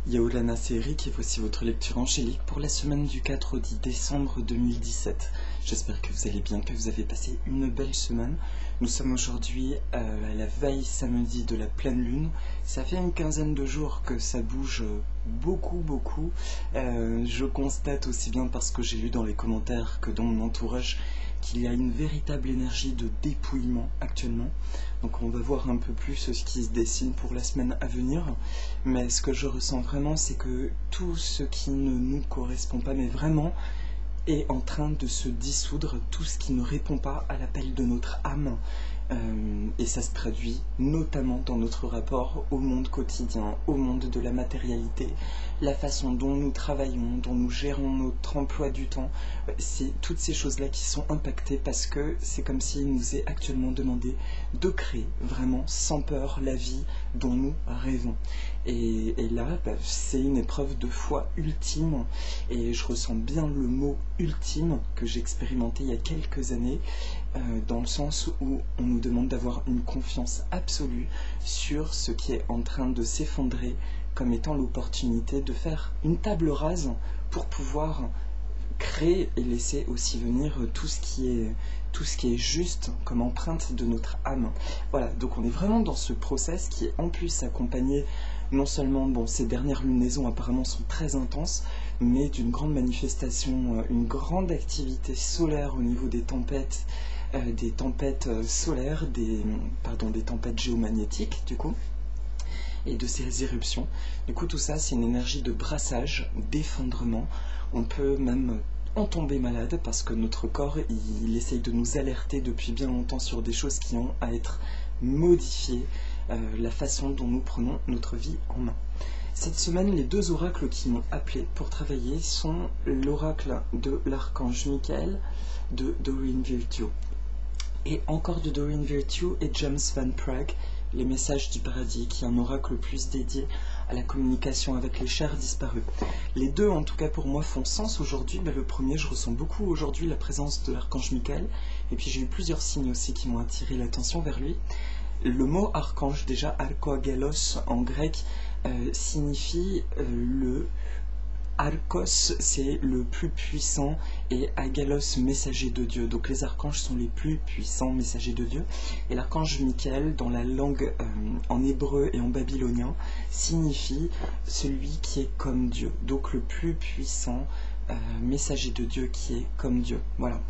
Yaolana, c'est Eric et voici votre lecture angélique pour la semaine du 4 au 10 décembre 2017. J'espère que vous allez bien, que vous avez passé une belle semaine. Nous sommes aujourd'hui à la veille samedi de la pleine lune. Ça fait une quinzaine de jours que ça bouge beaucoup. Je constate aussi bien parce que j'ai lu dans les commentaires que dans mon entourage qu'il y a une véritable énergie de dépouillement actuellement. Donc on va voir un peu plus ce qui se dessine pour la semaine à venir. Mais ce que je ressens vraiment, c'est que tout ce qui ne nous correspond pas, mais vraiment, est en train de se dissoudre, tout ce qui ne répond pas à l'appel de notre âme. Et ça se traduit notamment dans notre rapport au monde quotidien, au monde de la matérialité, la façon dont nous travaillons, dont nous gérons notre emploi du temps. C'est toutes ces choses-là qui sont impactées parce que c'est comme s'il nous est actuellement demandé de créer vraiment sans peur la vie dont nous rêvons. Et là, c'est une épreuve de foi ultime et je ressens bien le mot ultime que j'ai expérimenté il y a quelques années, dans le sens où on nous demande d'avoir une confiance absolue sur ce qui est en train de s'effondrer comme étant l'opportunité de faire une table rase pour pouvoir créer et laisser aussi venir tout ce qui est juste comme empreinte de notre âme. Voilà, donc on est vraiment dans ce process qui est en plus accompagné non seulement, ces dernières lunaisons apparemment sont très intenses, mais d'une grande manifestation, une grande activité solaire au niveau des tempêtes solaires, des tempêtes géomagnétiques du coup, et de ces éruptions. Du coup tout ça c'est une énergie de brassage, d'effondrement. On peut même en tomber malade parce que notre corps il essaye de nous alerter depuis bien longtemps sur des choses qui ont à être modifiées, la façon dont nous prenons notre vie en main. Cette semaine, les deux oracles qui m'ont appelé pour travailler sont l'oracle de l'archange Michael de Doreen Virtue et encore de Doreen Virtue et James Van Praagh, les messages du paradis, qui est un oracle plus dédié à la communication avec les chers disparus. Les deux, en tout cas pour moi, font sens aujourd'hui. Le premier, je ressens beaucoup aujourd'hui la présence de l'archange Michael, et puis j'ai eu plusieurs signes aussi qui m'ont attiré l'attention vers lui. Le mot archange, déjà, arkogalos en grec, signifie le Archos, c'est le plus puissant, et Agalos, messager de Dieu. Donc les archanges sont les plus puissants messagers de Dieu. Et l'archange Michael, dans la langue en hébreu et en babylonien, signifie celui qui est comme Dieu. Donc le plus puissant messager de Dieu qui est comme Dieu. Voilà.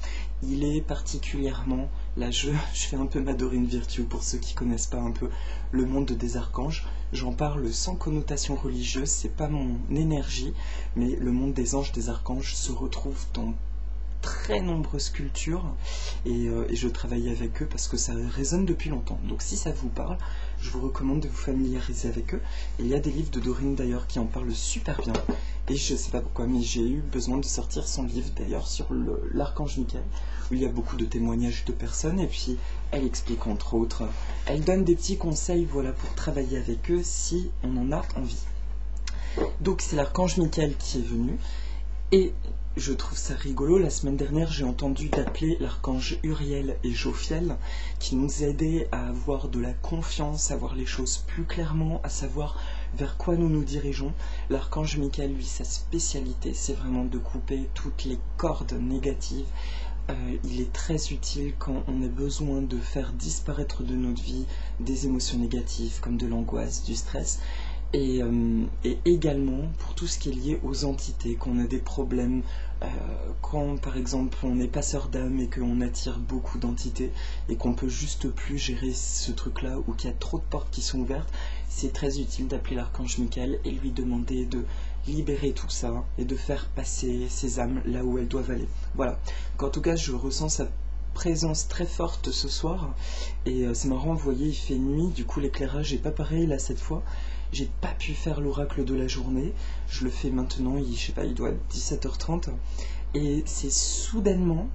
Il est particulièrement, là je fais un peu ma Doreen Virtue pour ceux qui connaissent pas un peu le monde des archanges. J'en parle sans connotation religieuse, c'est pas mon énergie, mais le monde des anges, des archanges se retrouve dans très nombreuses cultures et je travaille avec eux parce que ça résonne depuis longtemps. Donc si ça vous parle, je vous recommande de vous familiariser avec eux. Et il y a des livres de Doreen d'ailleurs qui en parlent super bien. Et je sais pas pourquoi, mais j'ai eu besoin de sortir son livre d'ailleurs sur l'archange Michael, où il y a beaucoup de témoignages de personnes, et puis elle explique entre autres, elle donne des petits conseils pour travailler avec eux si on en a envie. Donc c'est l'archange Michael qui est venu, et je trouve ça rigolo. La semaine dernière, j'ai entendu d'appeler l'archange Uriel et Jophiel, qui nous aidaient à avoir de la confiance, à voir les choses plus clairement, à savoir vers quoi nous nous dirigeons. L'archange Michael, lui, sa spécialité, c'est vraiment de couper toutes les cordes négatives. Il est très utile quand on a besoin de faire disparaître de notre vie des émotions négatives, comme de l'angoisse, du stress. Et également pour tout ce qui est lié aux entités, qu'on a des problèmes, quand par exemple on est passeur d'âme et qu'on attire beaucoup d'entités et qu'on peut juste plus gérer ce truc là ou qu'il y a trop de portes qui sont ouvertes, c'est très utile d'appeler l'archange Michael et lui demander de libérer tout ça et de faire passer ces âmes là où elles doivent aller. Voilà, donc, en tout cas je ressens sa présence très forte ce soir et c'est marrant, vous voyez il fait nuit, du coup l'éclairage n'est pas pareil là cette fois. J'ai pas pu faire l'oracle de la journée, je le fais maintenant, il doit être 17h30, et c'est soudainement,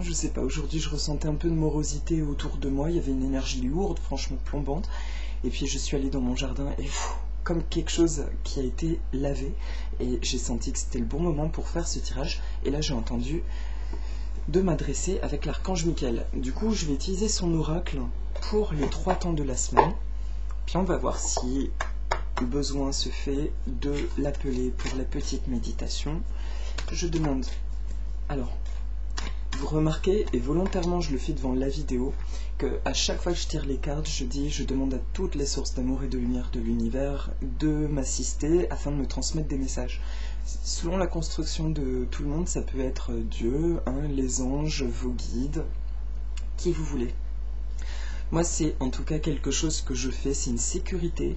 je sais pas, aujourd'hui je ressentais un peu de morosité autour de moi, il y avait une énergie lourde, franchement plombante, et puis je suis allée dans mon jardin et comme quelque chose qui a été lavé, et j'ai senti que c'était le bon moment pour faire ce tirage, et là j'ai entendu de m'adresser avec l'archange Michael. Du coup je vais utiliser son oracle pour les 3 temps de la semaine. Puis on va voir si le besoin se fait de l'appeler pour la petite méditation. Je demande, alors, vous remarquez, et volontairement je le fais devant la vidéo, que à chaque fois que je tire les cartes, je demande à toutes les sources d'amour et de lumière de l'univers de m'assister afin de me transmettre des messages. Selon la construction de tout le monde, ça peut être Dieu, les anges, vos guides, qui vous voulez. Moi, c'est en tout cas quelque chose que je fais, c'est une sécurité.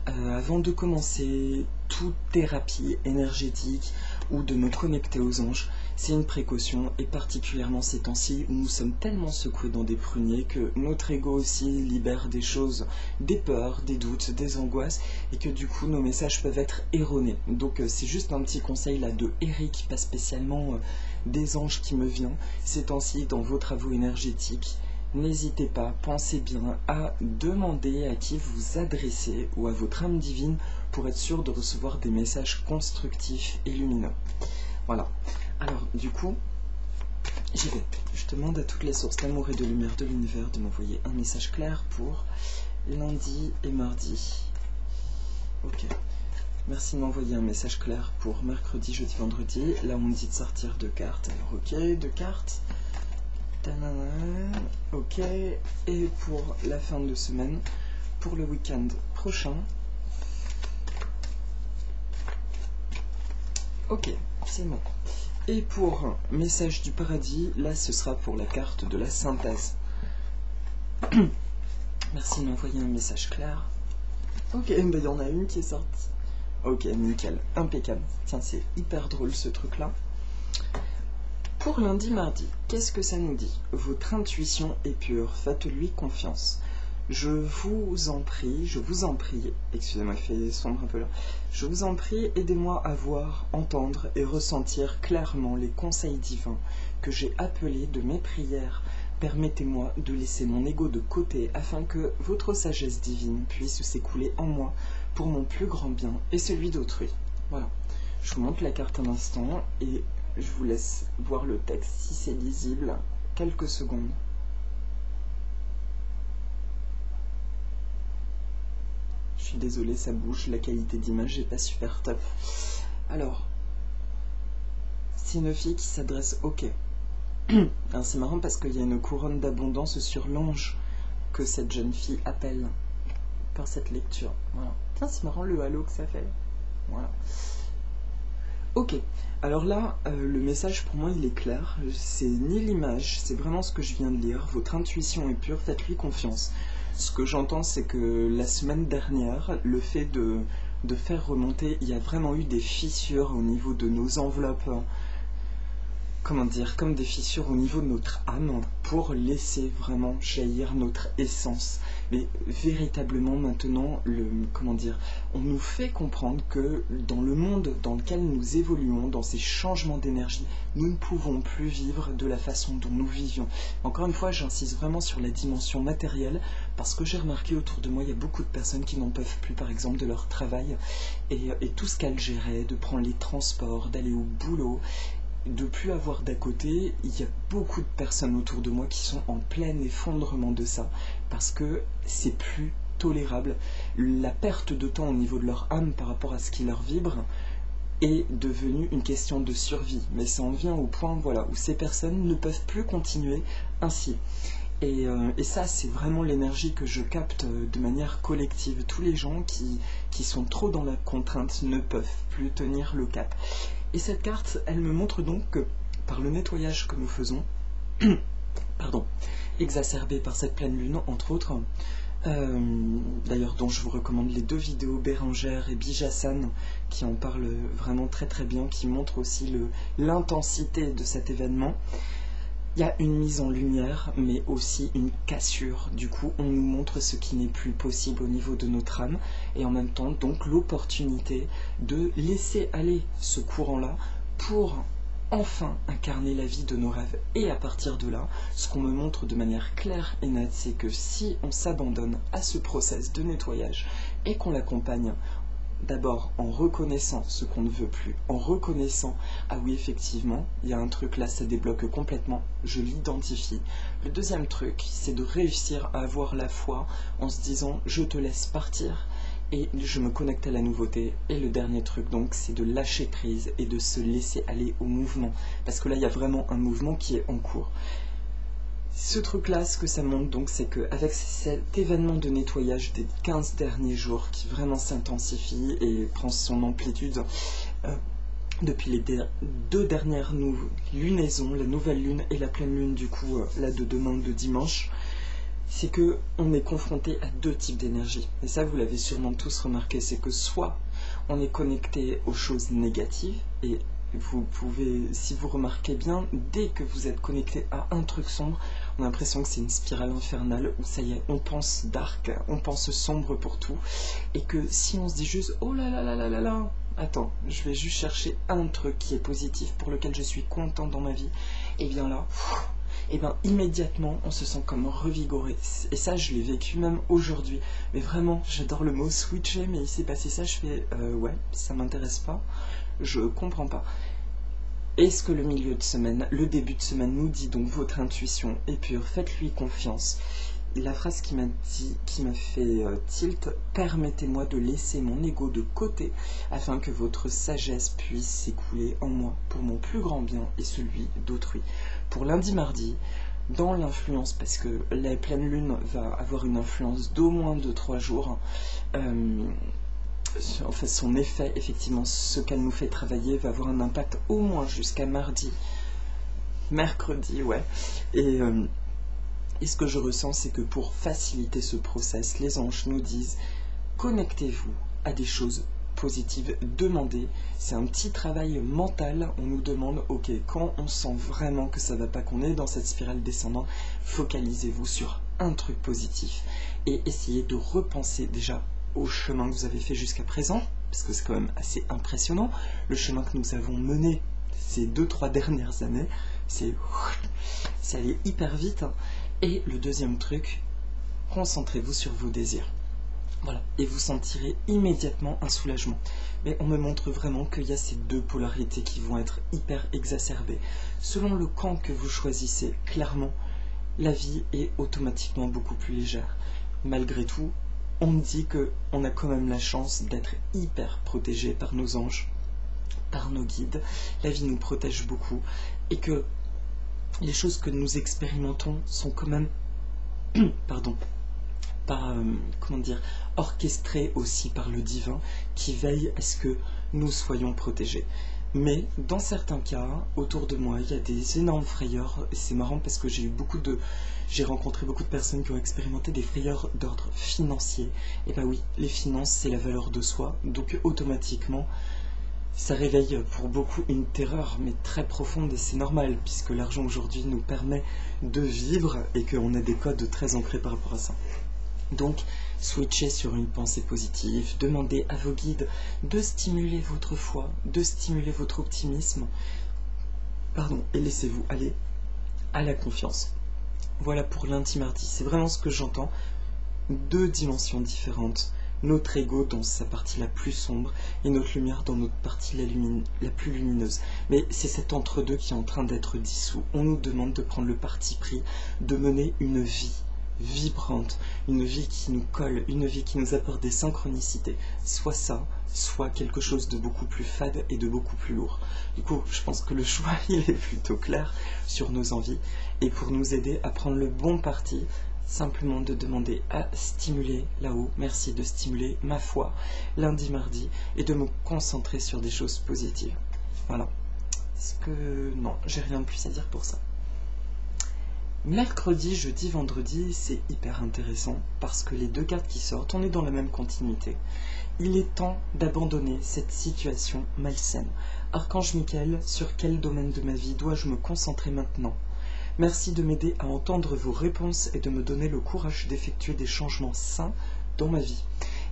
Avant de commencer toute thérapie énergétique ou de me connecter aux anges, c'est une précaution, et particulièrement ces temps-ci où nous sommes tellement secoués dans des pruniers que notre ego aussi libère des choses, des peurs, des doutes, des angoisses, et que du coup nos messages peuvent être erronés. Donc c'est juste un petit conseil là de Eric, pas spécialement des anges qui me vient, ces temps-ci dans vos travaux énergétiques. N'hésitez pas, pensez bien à demander à qui vous adressez ou à votre âme divine pour être sûr de recevoir des messages constructifs et lumineux. Voilà. Alors, du coup, j'y vais. Je demande à toutes les sources d'amour et de lumière de l'univers de m'envoyer un message clair pour lundi et mardi. Ok. Merci de m'envoyer un message clair pour mercredi, jeudi, vendredi. Là, on me dit de sortir deux cartes. Alors, ok, deux cartes. Ok, et pour la fin de semaine, pour le week-end prochain. Ok, c'est bon. Et pour message du paradis, là ce sera pour la carte de la synthèse. Merci de m'envoyer un message clair. Ok, ben il y en a une qui est sortie. Ok, nickel, impeccable. Tiens, c'est hyper drôle ce truc-là. Pour lundi, mardi, qu'est-ce que ça nous dit? Votre intuition est pure, faites-lui confiance. Je vous en prie, excusez-moi, il fait sombre un peu là. Je vous en prie, aidez-moi à voir, entendre et ressentir clairement les conseils divins que j'ai appelés de mes prières. Permettez-moi de laisser mon ego de côté afin que votre sagesse divine puisse s'écouler en moi pour mon plus grand bien et celui d'autrui. Voilà, je vous montre la carte un instant et je vous laisse voir le texte si c'est lisible. Quelques secondes. Je suis désolé, ça bouge, la qualité d'image n'est pas super top. Alors, c'est une fille qui s'adresse au quai. Alors c'est marrant parce qu'il y a une couronne d'abondance sur l'ange que cette jeune fille appelle par cette lecture. Voilà. Tiens, c'est marrant le halo que ça fait. Voilà. Ok, alors là, le message pour moi il est clair, c'est ni l'image, c'est vraiment ce que je viens de lire, votre intuition est pure, faites-lui confiance. Ce que j'entends c'est que la semaine dernière, le fait de faire remonter, il y a vraiment eu des fissures au niveau de nos enveloppes, comment dire, comme des fissures au niveau de notre âme pour laisser vraiment jaillir notre essence. Mais véritablement maintenant, on nous fait comprendre que dans le monde dans lequel nous évoluons, dans ces changements d'énergie, nous ne pouvons plus vivre de la façon dont nous vivions. Encore une fois, j'insiste vraiment sur la dimension matérielle parce que j'ai remarqué autour de moi, il y a beaucoup de personnes qui n'en peuvent plus, par exemple, de leur travail et tout ce qu'elles géraient, de prendre les transports, d'aller au boulot, de plus avoir d'à côté. Il y a beaucoup de personnes autour de moi qui sont en plein effondrement de ça parce que c'est plus tolérable. La perte de temps au niveau de leur âme par rapport à ce qui leur vibre est devenue une question de survie, mais ça en vient au point où ces personnes ne peuvent plus continuer ainsi. Et ça, c'est vraiment l'énergie que je capte de manière collective. Tous les gens qui sont trop dans la contrainte ne peuvent plus tenir le cap. Et cette carte, elle me montre donc que par le nettoyage que nous faisons, exacerbé par cette pleine lune, entre autres, d'ailleurs dont je vous recommande les 2 vidéos Bérangère et Bijassan qui en parlent vraiment très très bien, qui montrent aussi l'intensité de cet événement. Il y a une mise en lumière, mais aussi une cassure. Du coup, on nous montre ce qui n'est plus possible au niveau de notre âme, et en même temps, donc, l'opportunité de laisser aller ce courant-là pour enfin incarner la vie de nos rêves. Et à partir de là, ce qu'on me montre de manière claire et nette, c'est que si on s'abandonne à ce process de nettoyage et qu'on l'accompagne, d'abord en reconnaissant ce qu'on ne veut plus, en reconnaissant, ah oui effectivement, il y a un truc là, ça débloque complètement, je l'identifie. Le deuxième truc, c'est de réussir à avoir la foi en se disant, je te laisse partir, et je me connecte à la nouveauté. Et le dernier truc, donc, c'est de lâcher prise et de se laisser aller au mouvement. Parce que là, il y a vraiment un mouvement qui est en cours. Ce truc-là, ce que ça montre, donc, c'est qu'avec cet événement de nettoyage des 15 derniers jours, qui vraiment s'intensifie et prend son amplitude, depuis les 2 dernières lunaisons, la nouvelle lune et la pleine lune, du coup, là de demain, de dimanche, c'est que on est confronté à 2 types d'énergie. Et ça, vous l'avez sûrement tous remarqué, c'est que soit on est connecté aux choses négatives, et vous pouvez, si vous remarquez bien, dès que vous êtes connecté à un truc sombre, on a l'impression que c'est une spirale infernale où ça y est, on pense dark, on pense sombre pour tout, et que si on se dit juste oh là là là là là là, attends, je vais juste chercher un truc qui est positif, pour lequel je suis content dans ma vie, et bien là, et bien immédiatement on se sent comme revigoré. Et ça, je l'ai vécu même aujourd'hui. Mais vraiment, j'adore le mot switcher, mais il s'est passé ça, je fais ouais, ça m'intéresse pas, je comprends pas. Est-ce que le milieu de semaine, le début de semaine nous dit donc votre intuition est pure, faites-lui confiance. La phrase qui m'a fait tilt, permettez-moi de laisser mon ego de côté afin que votre sagesse puisse s'écouler en moi pour mon plus grand bien et celui d'autrui. Pour lundi, mardi, dans l'influence, parce que la pleine lune va avoir une influence d'au moins de 3 jours, en fait, son effet, effectivement, ce qu'elle nous fait travailler va avoir un impact au moins jusqu'à mercredi, ouais. Et ce que je ressens, c'est que pour faciliter ce process, les anges nous disent connectez-vous à des choses positives, demandez. C'est un petit travail mental. On nous demande, ok, quand on sent vraiment que ça va pas, qu'on est dans cette spirale descendante, focalisez-vous sur un truc positif et essayez de repenser déjà au chemin que vous avez fait jusqu'à présent, parce que c'est quand même assez impressionnant, le chemin que nous avons mené ces 2-3 dernières années, c'est allé hyper vite, hein. Et le deuxième truc, concentrez-vous sur vos désirs. Voilà, et vous sentirez immédiatement un soulagement. Mais on me montre vraiment qu'il y a ces 2 polarités qui vont être hyper exacerbées. Selon le camp que vous choisissez, clairement, la vie est automatiquement beaucoup plus légère. Malgré tout, on me dit qu'on a quand même la chance d'être hyper protégé par nos anges, par nos guides. La vie nous protège beaucoup et que les choses que nous expérimentons sont quand même orchestrées aussi par le divin qui veille à ce que nous soyons protégés. Mais dans certains cas, autour de moi, il y a des énormes frayeurs. Et c'est marrant parce que j'ai rencontré beaucoup de personnes qui ont expérimenté des frayeurs d'ordre financier. Et bah oui, les finances, c'est la valeur de soi. Donc automatiquement, ça réveille pour beaucoup une terreur, mais très profonde, et c'est normal, puisque l'argent aujourd'hui nous permet de vivre et qu'on a des codes très ancrés par rapport à ça. Donc, switchez sur une pensée positive, demandez à vos guides de stimuler votre foi, de stimuler votre optimisme, et laissez-vous aller à la confiance. Voilà pour lundi, mardi, c'est vraiment ce que j'entends, 2 dimensions différentes. Notre ego dans sa partie la plus sombre et notre lumière dans notre partie la plus lumineuse. Mais c'est cet entre-deux qui est en train d'être dissous. On nous demande de prendre le parti pris, de mener une vie vibrante, une vie qui nous colle, une vie qui nous apporte des synchronicités. Soit ça, soit quelque chose de beaucoup plus fade et de beaucoup plus lourd. Du coup, je pense que le choix, il est plutôt clair sur nos envies. Et pour nous aider à prendre le bon parti, simplement de demander à stimuler là-haut, merci de stimuler ma foi lundi, mardi, et de me concentrer sur des choses positives. Voilà. Non, j'ai rien de plus à dire pour ça. Mercredi, jeudi, vendredi, c'est hyper intéressant parce que les 2 cartes qui sortent, on est dans la même continuité. Il est temps d'abandonner cette situation malsaine. Archange Michael, sur quel domaine de ma vie dois-je me concentrer maintenant ? Merci de m'aider à entendre vos réponses et de me donner le courage d'effectuer des changements sains dans ma vie.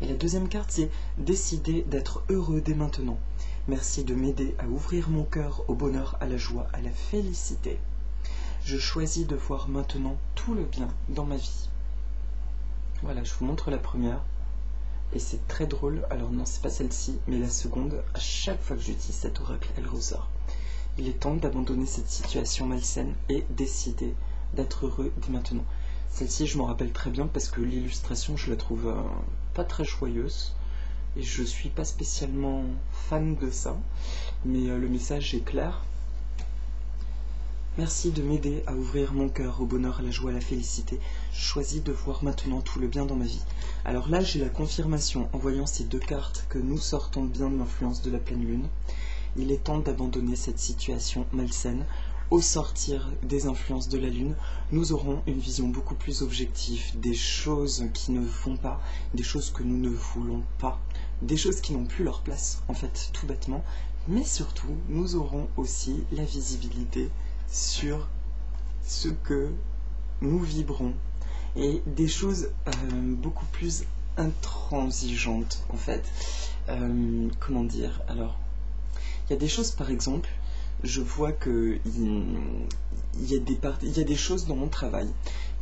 Et la deuxième carte, c'est décider d'être heureux dès maintenant. Merci de m'aider à ouvrir mon cœur au bonheur, à la joie, à la félicité. Je choisis de voir maintenant tout le bien dans ma vie. Voilà, je vous montre la première. Et c'est très drôle. Alors non, c'est pas celle-ci, mais la seconde. À chaque fois que j'utilise cet oracle, elle ressort. Il est temps d'abandonner cette situation malsaine et décider d'être heureux dès maintenant. Celle-ci, je m'en rappelle très bien parce que l'illustration, je la trouve pas très joyeuse. et je suis pas spécialement fan de ça, mais le message est clair. Merci de m'aider à ouvrir mon cœur au bonheur, à la joie, à la félicité. Je choisis de voir maintenant tout le bien dans ma vie. Alors là, j'ai la confirmation en voyant ces deux cartes que nous sortons bien de l'influence de la pleine lune. Il est temps d'abandonner cette situation malsaine. Au sortir des influences de la lune, nous aurons une vision beaucoup plus objective des choses qui ne vont pas, des choses que nous ne voulons pas, des choses qui n'ont plus leur place, en fait, tout bêtement. Mais surtout, nous aurons aussi la visibilité sur ce que nous vibrons et des choses beaucoup plus intransigeantes en fait. Comment dire? Alors, il y a des choses par exemple, je vois que il y a des choses dans mon travail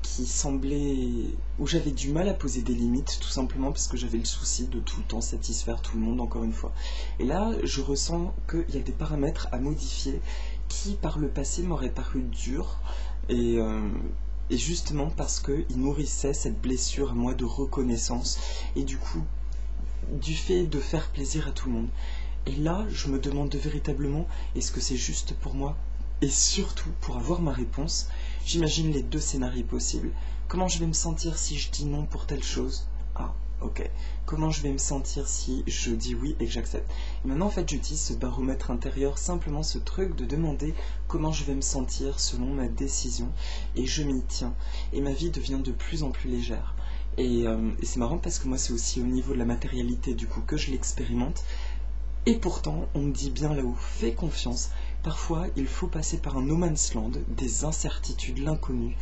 qui semblaient, où j'avais du mal à poser des limites, tout simplement parce que j'avais le souci de tout le temps satisfaire tout le monde, encore une fois. Et là, je ressens qu'il y a des paramètres à modifier qui, par le passé, m'auraient paru durs, et justement parce qu'ils nourrissaient cette blessure à moi de reconnaissance, et du coup, du fait de faire plaisir à tout le monde. Et là, je me demande véritablement, est-ce que c'est juste pour moi? Et surtout, pour avoir ma réponse, j'imagine les deux scénarios possibles. Comment je vais me sentir si je dis non pour telle chose? Ah, ok. Comment je vais me sentir si je dis oui et que j'accepte? Et maintenant, en fait, j'utilise ce baromètre intérieur, simplement ce truc de demander comment je vais me sentir selon ma décision. Et je m'y tiens. Et ma vie devient de plus en plus légère. Et c'est marrant parce que moi, c'est aussi au niveau de la matérialité, du coup, que je l'expérimente. Et pourtant, on me dit bien là-haut, fais confiance. Parfois, il faut passer par un no man's land, des incertitudes, l'inconnu,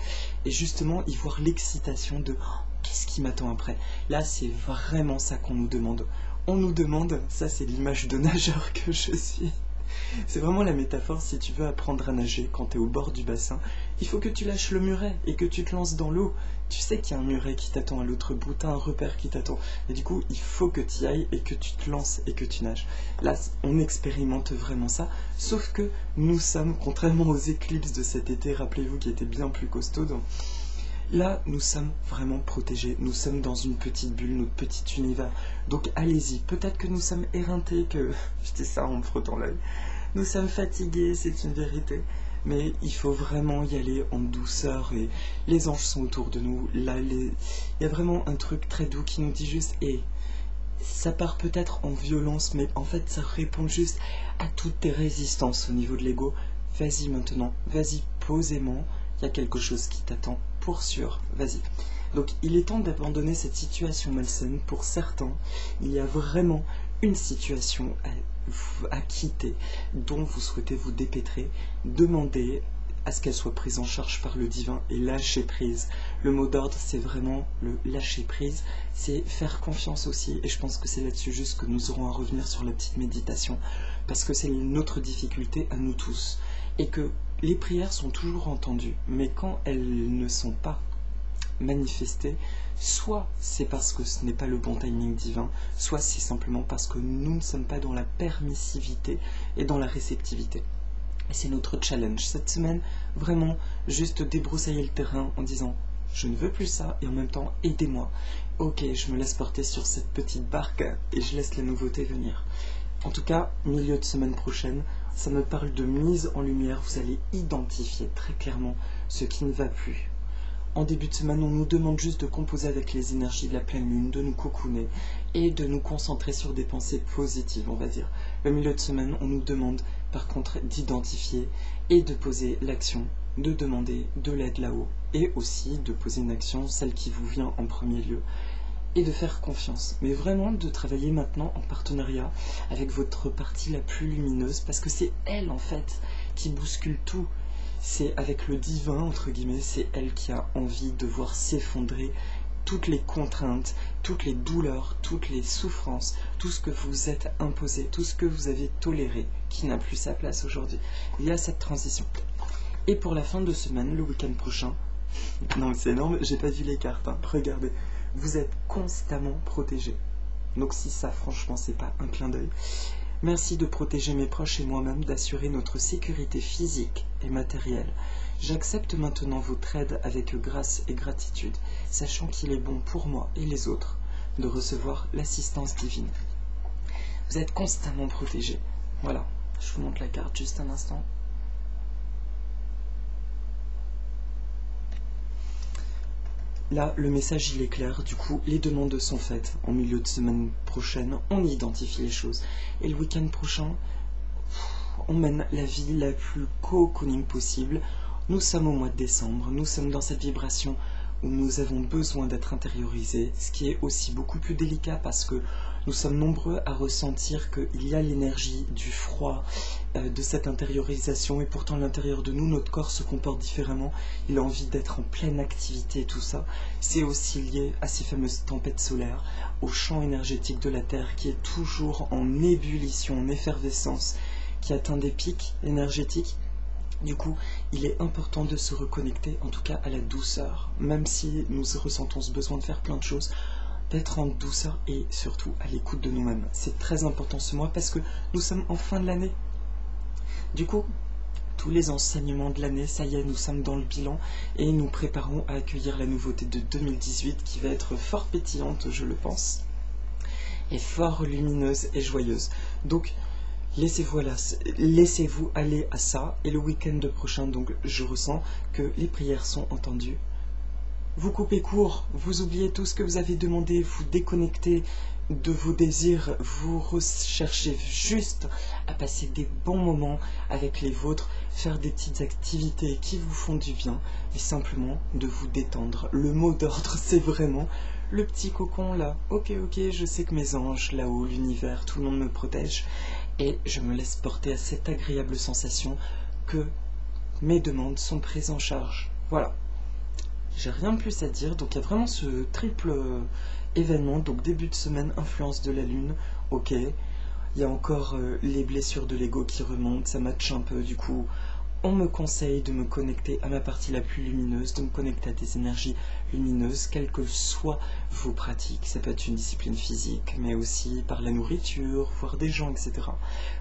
et justement y voir l'excitation de qu'est-ce qui m'attend après. Là, c'est vraiment ça qu'on nous demande. On nous demande, ça c'est l'image de nageur que je suis. C'est vraiment la métaphore, si tu veux apprendre à nager, quand tu es au bord du bassin, il faut que tu lâches le muret et que tu te lances dans l'eau. Tu sais qu'il y a un muret qui t'attend à l'autre bout, tu as un repère qui t'attend. Et du coup, il faut que tu y ailles et que tu te lances et que tu nages. Là, on expérimente vraiment ça, sauf que nous sommes, contrairement aux éclipses de cet été, rappelez-vous, qui étaient bien plus costaudes, là, nous sommes vraiment protégés. Nous sommes dans une petite bulle, notre petit univers. Donc allez-y. Peut-être que nous sommes éreintés, que... Je dis ça en me frottant l'œil. Nous sommes fatigués, c'est une vérité. Mais il faut vraiment y aller en douceur. Et les anges sont autour de nous. Là, il y a vraiment un truc très doux qui nous dit juste... Et ça part peut-être en violence, mais en fait, ça répond juste à toutes tes résistances au niveau de l'ego. Vas-y maintenant. Vas-y posément. Il y a quelque chose qui t'attend, pour sûr, vas-y. Donc il est temps d'abandonner cette situation malsaine. Pour certains, il y a vraiment une situation à quitter, dont vous souhaitez vous dépêtrer. Demandez à ce qu'elle soit prise en charge par le divin et lâcher prise. Le mot d'ordre, c'est vraiment le lâcher prise, c'est faire confiance aussi, et je pense que c'est là-dessus juste que nous aurons à revenir sur la petite méditation, parce que c'est notre difficulté à nous tous, et que les prières sont toujours entendues, mais quand elles ne sont pas manifestées, soit c'est parce que ce n'est pas le bon timing divin, soit c'est simplement parce que nous ne sommes pas dans la permissivité et dans la réceptivité. Et c'est notre challenge cette semaine, vraiment juste débroussailler le terrain en disant je ne veux plus ça, et en même temps aidez-moi. Ok, je me laisse porter sur cette petite barque et je laisse la nouveauté venir. En tout cas, milieu de semaine prochaine, ça me parle de mise en lumière. Vous allez identifier très clairement ce qui ne va plus. En début de semaine, on nous demande juste de composer avec les énergies de la pleine lune, de nous cocooner et de nous concentrer sur des pensées positives, on va dire. Le milieu de semaine, on nous demande par contre d'identifier et de poser l'action, de demander de l'aide là-haut et aussi de poser une action, celle qui vous vient en premier lieu, et de faire confiance, mais vraiment de travailler maintenant en partenariat avec votre partie la plus lumineuse, parce que c'est elle en fait qui bouscule tout. C'est avec le divin, entre guillemets, c'est elle qui a envie de voir s'effondrer toutes les contraintes, toutes les douleurs, toutes les souffrances, tout ce que vous êtes imposé, tout ce que vous avez toléré, qui n'a plus sa place aujourd'hui. Il y a cette transition. Et pour la fin de semaine, le week-end prochain, non mais c'est énorme, j'ai pas vu les cartes, hein. Regardez. Vous êtes constamment protégé. Donc si ça, franchement, c'est pas un clin d'œil. Merci de protéger mes proches et moi-même, d'assurer notre sécurité physique et matérielle. J'accepte maintenant votre aide avec grâce et gratitude, sachant qu'il est bon pour moi et les autres de recevoir l'assistance divine. Vous êtes constamment protégé. Voilà, je vous montre la carte juste un instant. Là, le message il est clair, du coup, les demandes sont faites. En milieu de semaine prochaine, on identifie les choses. Et le week-end prochain, on mène la vie la plus cocooning possible. Nous sommes au mois de décembre, nous sommes dans cette vibration où nous avons besoin d'être intériorisés, ce qui est aussi beaucoup plus délicat parce que nous sommes nombreux à ressentir qu'il y a l'énergie du froid, de cette intériorisation, et pourtant à l'intérieur de nous, notre corps se comporte différemment, il a envie d'être en pleine activité et tout ça. C'est aussi lié à ces fameuses tempêtes solaires, au champ énergétique de la Terre qui est toujours en ébullition, en effervescence, qui atteint des pics énergétiques. Du coup, il est important de se reconnecter, en tout cas à la douceur, même si nous ressentons ce besoin de faire plein de choses, d'être en douceur et surtout à l'écoute de nous-mêmes. C'est très important ce mois parce que nous sommes en fin de l'année. Du coup, tous les enseignements de l'année, ça y est, nous sommes dans le bilan et nous préparons à accueillir la nouveauté de 2018 qui va être fort pétillante, je le pense, et fort lumineuse et joyeuse. Donc, laissez-vous aller à ça, et le week-end prochain, donc je ressens que les prières sont entendues. Vous coupez court, vous oubliez tout ce que vous avez demandé, vous déconnectez de vos désirs, vous recherchez juste à passer des bons moments avec les vôtres, faire des petites activités qui vous font du bien, et simplement de vous détendre. Le mot d'ordre, c'est vraiment le petit cocon là. Ok, je sais que mes anges, là-haut, l'univers, tout le monde me protège. Et je me laisse porter à cette agréable sensation que mes demandes sont prises en charge. Voilà. J'ai rien de plus à dire. Donc il y a vraiment ce triple événement. Donc début de semaine, influence de la lune. Ok. Il y a encore les blessures de l'ego qui remontent. Ça matche un peu. Du coup, on me conseille de me connecter à ma partie la plus lumineuse, de me connecter à des énergies lumineuses, quelles que soient vos pratiques. Ça peut être une discipline physique, mais aussi par la nourriture, voir des gens, etc.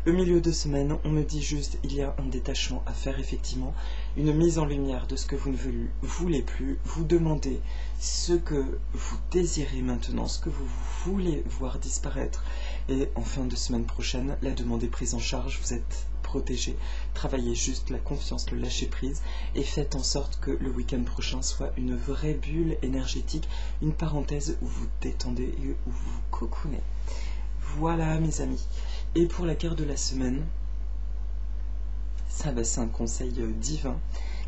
Le milieu de semaine, on me dit juste, il y a un détachement à faire effectivement, une mise en lumière de ce que vous ne voulez plus, vous demandez ce que vous désirez maintenant, ce que vous voulez voir disparaître. Et en fin de semaine prochaine, la demande est prise en charge, vous êtes protégé, travaillez juste la confiance, le lâcher prise et faites en sorte que le week-end prochain soit une vraie bulle énergétique, une parenthèse où vous détendez et où vous cocoonez. Voilà mes amis. Et pour la carte de la semaine, ça c'est un conseil divin.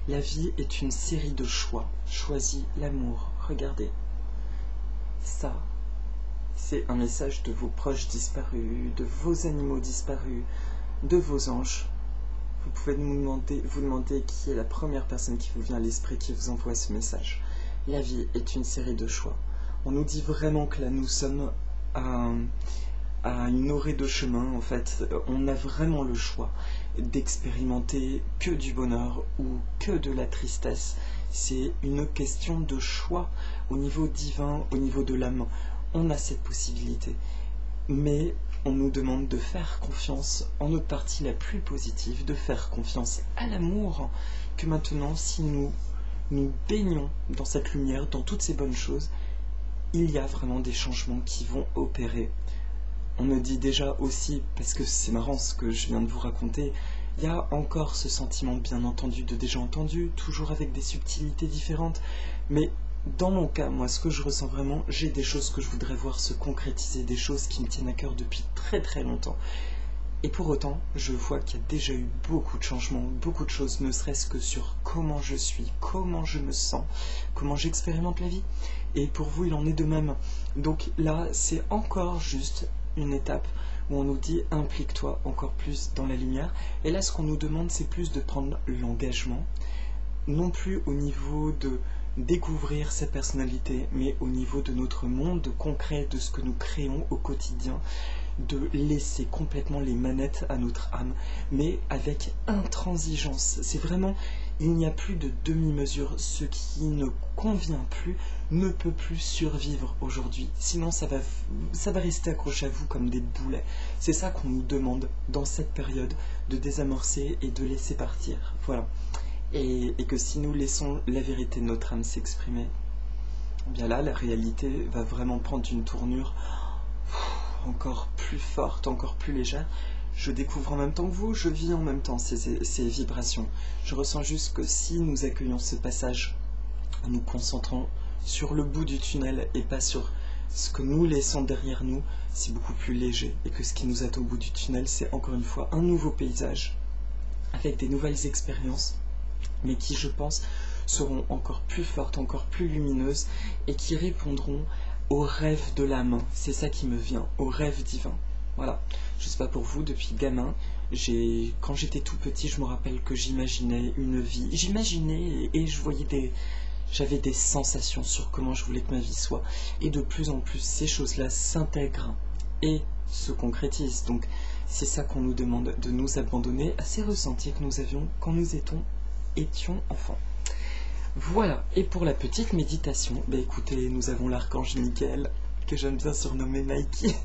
La vie est une série de choix. Choisis l'amour. Regardez. Ça, c'est un message de vos proches disparus, de vos animaux disparus, de vos anges. Vous pouvez vous demander qui est la première personne qui vous vient à l'esprit qui vous envoie ce message. La vie est une série de choix. On nous dit vraiment que là nous sommes à une orée de chemin. En fait, on a vraiment le choix d'expérimenter que du bonheur ou que de la tristesse. C'est une question de choix au niveau divin, au niveau de l'âme. On a cette possibilité. Mais on nous demande de faire confiance en notre partie la plus positive, de faire confiance à l'amour, que maintenant, si nous baignons dans cette lumière, dans toutes ces bonnes choses, il y a vraiment des changements qui vont opérer. On me dit déjà aussi, parce que c'est marrant ce que je viens de vous raconter, il y a encore ce sentiment bien entendu de déjà entendu, toujours avec des subtilités différentes, mais dans mon cas, moi, ce que je ressens vraiment, j'ai des choses que je voudrais voir se concrétiser, des choses qui me tiennent à cœur depuis très très longtemps. Et pour autant, je vois qu'il y a déjà eu beaucoup de changements, beaucoup de choses, ne serait-ce que sur comment je suis, comment je me sens, comment j'expérimente la vie. Et pour vous, il en est de même. Donc là, c'est encore juste une étape où on nous dit « implique-toi encore plus dans la lumière ». Et là, ce qu'on nous demande, c'est plus de prendre l'engagement, non plus au niveau de découvrir sa personnalité, mais au niveau de notre monde concret, de ce que nous créons au quotidien, de laisser complètement les manettes à notre âme, mais avec intransigeance. C'est vraiment, il n'y a plus de demi-mesure. Ce qui ne convient plus ne peut plus survivre aujourd'hui. Sinon, ça va rester accroché à vous comme des boulets. C'est ça qu'on nous demande dans cette période, de désamorcer et de laisser partir. Voilà. Et que si nous laissons la vérité de notre âme s'exprimer, bien là, la réalité va vraiment prendre une tournure encore plus forte, encore plus légère. Je découvre en même temps que vous, je vis en même temps ces vibrations. Je ressens juste que si nous accueillons ce passage en nous concentrant sur le bout du tunnel et pas sur ce que nous laissons derrière nous, c'est beaucoup plus léger. Et que ce qui nous attend au bout du tunnel, c'est encore une fois un nouveau paysage, avec des nouvelles expériences, mais qui, je pense, seront encore plus fortes, encore plus lumineuses, et qui répondront aux rêves de l'âme. C'est ça qui me vient, aux rêves divins. Voilà, je sais pas pour vous, depuis gamin, quand j'étais tout petit, je me rappelle que j'imaginais une vie. J'imaginais et j'avais des sensations sur comment je voulais que ma vie soit. Et de plus en plus, ces choses-là s'intègrent et se concrétisent. Donc, c'est ça qu'on nous demande, de nous abandonner à ces ressentis que nous avions quand nous étions enfants. Voilà, et pour la petite méditation, écoutez, nous avons l'archange Michael, que j'aime bien surnommer Mikey,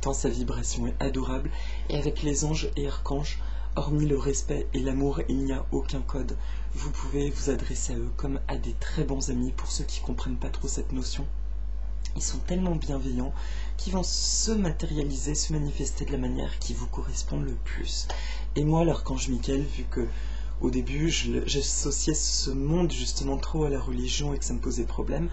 tant sa vibration est adorable, et avec les anges et archanges, hormis le respect et l'amour, il n'y a aucun code. Vous pouvez vous adresser à eux comme à des très bons amis. Pour ceux qui ne comprennent pas trop cette notion, ils sont tellement bienveillants qu'ils vont se matérialiser, se manifester de la manière qui vous correspond le plus. Et moi, l'archange Michael, vu que au début j'associais ce monde justement trop à la religion et que ça me posait problème,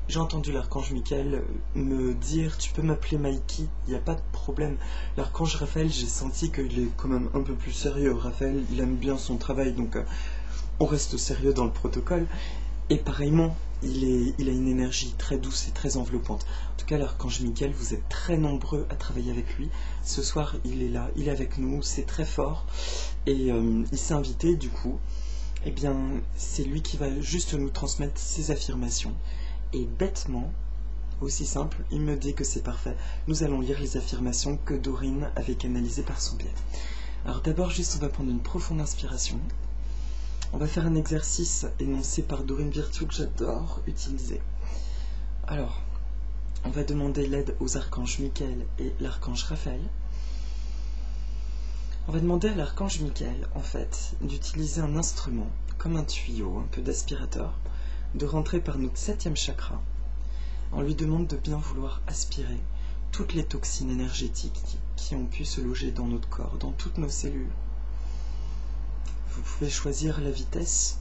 j'ai entendu l'archange Michael me dire « Tu peux m'appeler Mikey, il n'y a pas de problème ». L'archange Raphaël, j'ai senti qu'il est quand même un peu plus sérieux. Raphaël, il aime bien son travail, donc on reste sérieux dans le protocole. Et pareillement, il a une énergie très douce et très enveloppante. En tout cas, l'archange Michael, vous êtes très nombreux à travailler avec lui. Ce soir, il est là, il est avec nous, c'est très fort. Et il s'est invité, du coup, eh bien, c'est lui qui va juste nous transmettre ses affirmations. Et bêtement, aussi simple, il me dit que c'est parfait. Nous allons lire les affirmations que Dorine avait canalisées par son biais. Alors d'abord, juste, on va prendre une profonde inspiration. On va faire un exercice énoncé par Dorine Virtue que j'adore utiliser. Alors, on va demander l'aide aux archanges Michael et l'archange Raphaël. On va demander à l'archange Michael, en fait, d'utiliser un instrument, comme un tuyau, un peu d'aspirateur, de rentrer par notre 7e chakra. On lui demande de bien vouloir aspirer toutes les toxines énergétiques qui ont pu se loger dans notre corps, dans toutes nos cellules. Vous pouvez choisir la vitesse.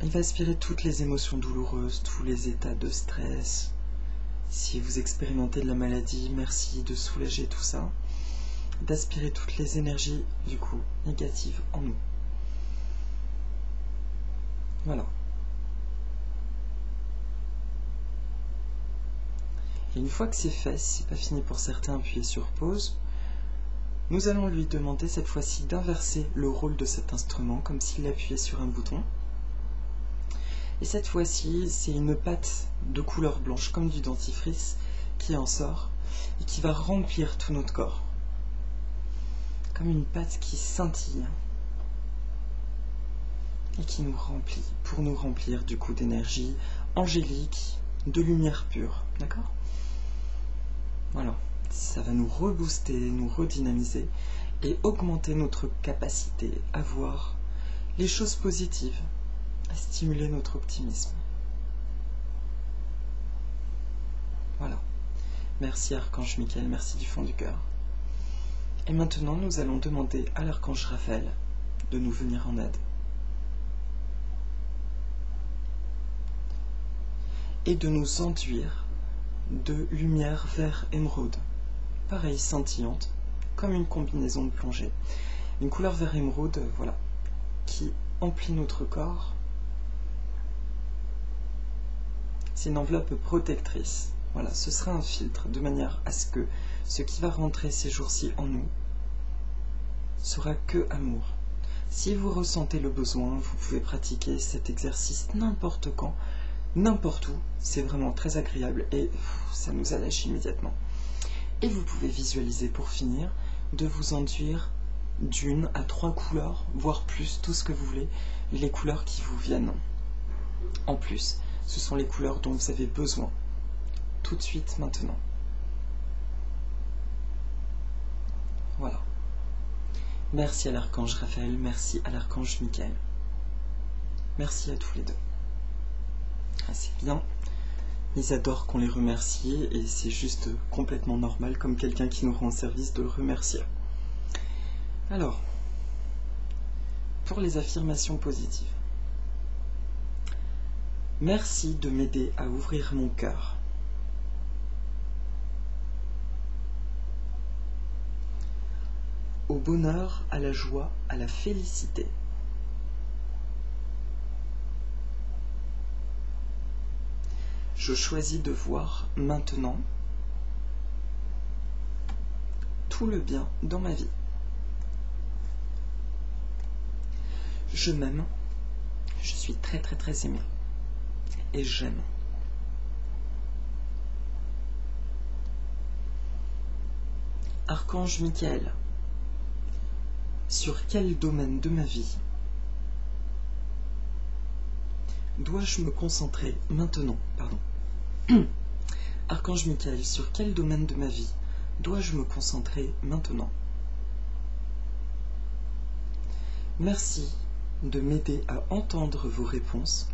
Il va aspirer toutes les émotions douloureuses, tous les états de stress. Si vous expérimentez de la maladie, merci de soulager tout ça. D'aspirer toutes les énergies, du coup, négatives en nous. Voilà. Et une fois que c'est fait, si c'est pas fini pour certains, appuyez sur pause. Nous allons lui demander cette fois-ci d'inverser le rôle de cet instrument, comme s'il appuyait sur un bouton. Et cette fois-ci, c'est une pâte de couleur blanche, comme du dentifrice, qui en sort et qui va remplir tout notre corps. Comme une pâte qui scintille et qui nous remplit, pour nous remplir du coup d'énergie angélique, de lumière pure, d'accord ? Voilà, ça va nous rebooster, nous redynamiser et augmenter notre capacité à voir les choses positives, à stimuler notre optimisme. Voilà, merci archange Michael, merci du fond du cœur. Et maintenant, nous allons demander à l'archange Raphaël de nous venir en aide. Et de nous enduire de lumière vert émeraude, pareil scintillante, comme une combinaison de plongée. Une couleur vert émeraude, voilà, qui emplit notre corps. C'est une enveloppe protectrice. Voilà, ce sera un filtre, de manière à ce que ce qui va rentrer ces jours-ci en nous sera que amour. Si vous ressentez le besoin, vous pouvez pratiquer cet exercice n'importe quand, n'importe où, c'est vraiment très agréable et ça nous allège immédiatement. Et vous pouvez visualiser pour finir de vous enduire d'1 à 3 couleurs, voire plus, tout ce que vous voulez, les couleurs qui vous viennent. En plus, ce sont les couleurs dont vous avez besoin, tout de suite, maintenant. Voilà. Merci à l'archange Raphaël, merci à l'archange Michael. Merci à tous les deux. Ah, c'est bien. Ils adorent qu'on les remercie et c'est juste complètement normal comme quelqu'un qui nous rend service de le remercier. Alors, pour les affirmations positives. Merci de m'aider à ouvrir mon cœur. Au bonheur, à la joie, à la félicité. Je choisis de voir maintenant tout le bien dans ma vie. Je m'aime, je suis très très très aimé et j'aime. Archange Michael, sur quel domaine de ma vie dois-je me concentrer maintenant? Archange Michael, sur quel domaine de ma vie dois-je me concentrer maintenant? Merci de m'aider à entendre vos réponses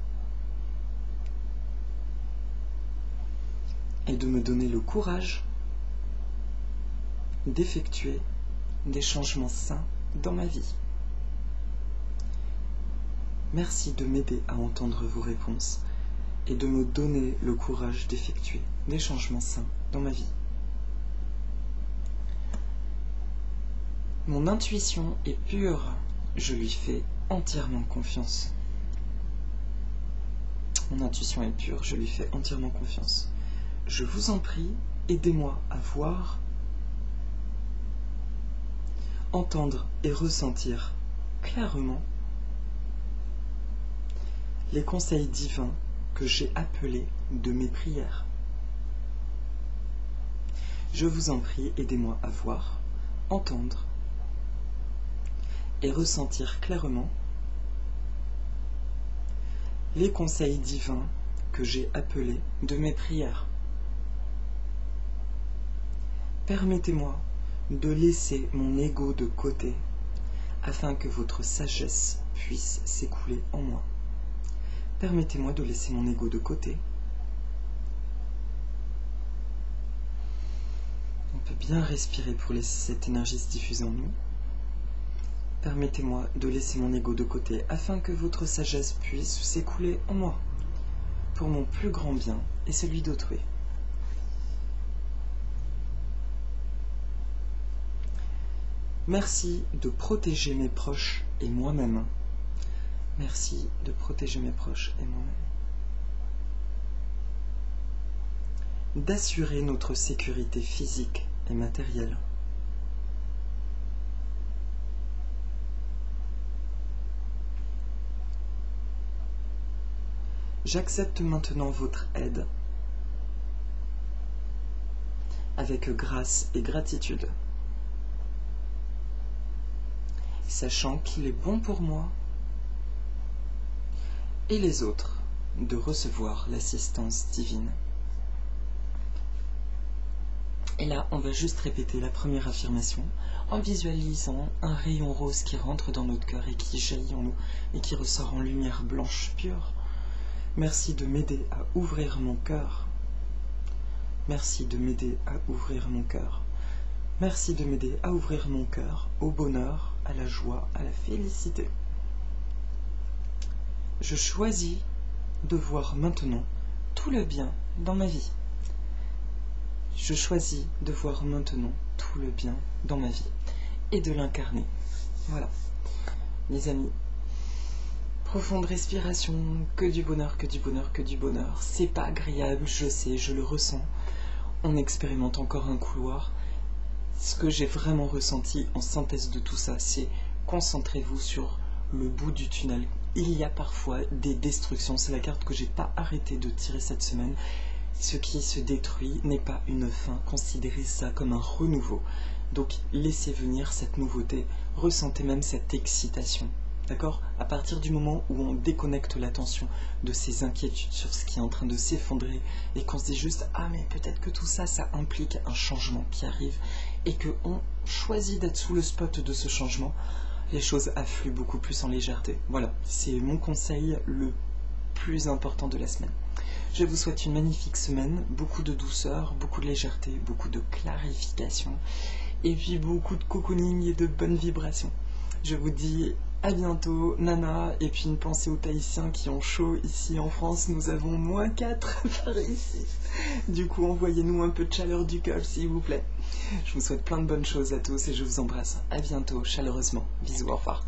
et de me donner le courage d'effectuer des changements sains dans ma vie. Merci de m'aider à entendre vos réponses et de me donner le courage d'effectuer des changements sains dans ma vie. Mon intuition est pure, je lui fais entièrement confiance. Mon intuition est pure, je lui fais entièrement confiance. Je vous en prie, aidez-moi à voir, entendre et ressentir clairement les conseils divins que j'ai appelés de mes prières. Je vous en prie, aidez-moi à voir, entendre et ressentir clairement les conseils divins que j'ai appelés de mes prières. Permettez-moi de laisser mon ego de côté afin que votre sagesse puisse s'écouler en moi. Permettez-moi de laisser mon ego de côté. On peut bien respirer pour laisser cette énergie se diffuser en nous. Permettez-moi de laisser mon ego de côté afin que votre sagesse puisse s'écouler en moi, pour mon plus grand bien et celui d'autrui. Merci de protéger mes proches et moi-même. Merci de protéger mes proches et moi-même. D'assurer notre sécurité physique et matérielle. J'accepte maintenant votre aide avec grâce et gratitude, sachant qu'il est bon pour moi et les autres de recevoir l'assistance divine. Et là, on va juste répéter la première affirmation en visualisant un rayon rose qui rentre dans notre cœur et qui jaillit en nous et qui ressort en lumière blanche pure. Merci de m'aider à ouvrir mon cœur. Merci de m'aider à ouvrir mon cœur. Merci de m'aider à ouvrir mon cœur au bonheur, à la joie, à la félicité. Je choisis de voir maintenant tout le bien dans ma vie. Je choisis de voir maintenant tout le bien dans ma vie et de l'incarner. Voilà, mes amis. Profonde respiration, que du bonheur, que du bonheur, que du bonheur. C'est pas agréable, je sais, je le ressens. On expérimente encore un couloir. Ce que j'ai vraiment ressenti en synthèse de tout ça, c'est concentrez-vous sur le bout du tunnel. Il y a parfois des destructions, c'est la carte que j'ai pas arrêté de tirer cette semaine. Ce qui se détruit n'est pas une fin, considérez ça comme un renouveau. Donc laissez venir cette nouveauté, ressentez même cette excitation. D'accord? À partir du moment où on déconnecte l'attention de ces inquiétudes sur ce qui est en train de s'effondrer et qu'on se dit juste « Ah mais peut-être que tout ça, ça implique un changement qui arrive » et qu'on choisit d'être sous le spot de ce changement, les choses affluent beaucoup plus en légèreté. Voilà, c'est mon conseil le plus important de la semaine. Je vous souhaite une magnifique semaine, beaucoup de douceur, beaucoup de légèreté, beaucoup de clarification, et puis beaucoup de cocooning et de bonnes vibrations. Je vous dis à bientôt, Nana, et puis une pensée aux Tahitiens qui ont chaud ici en France. Nous avons -4 par ici. Du coup, envoyez-nous un peu de chaleur du cœur, s'il vous plaît. Je vous souhaite plein de bonnes choses à tous et je vous embrasse. À bientôt, chaleureusement. Bisous, au revoir.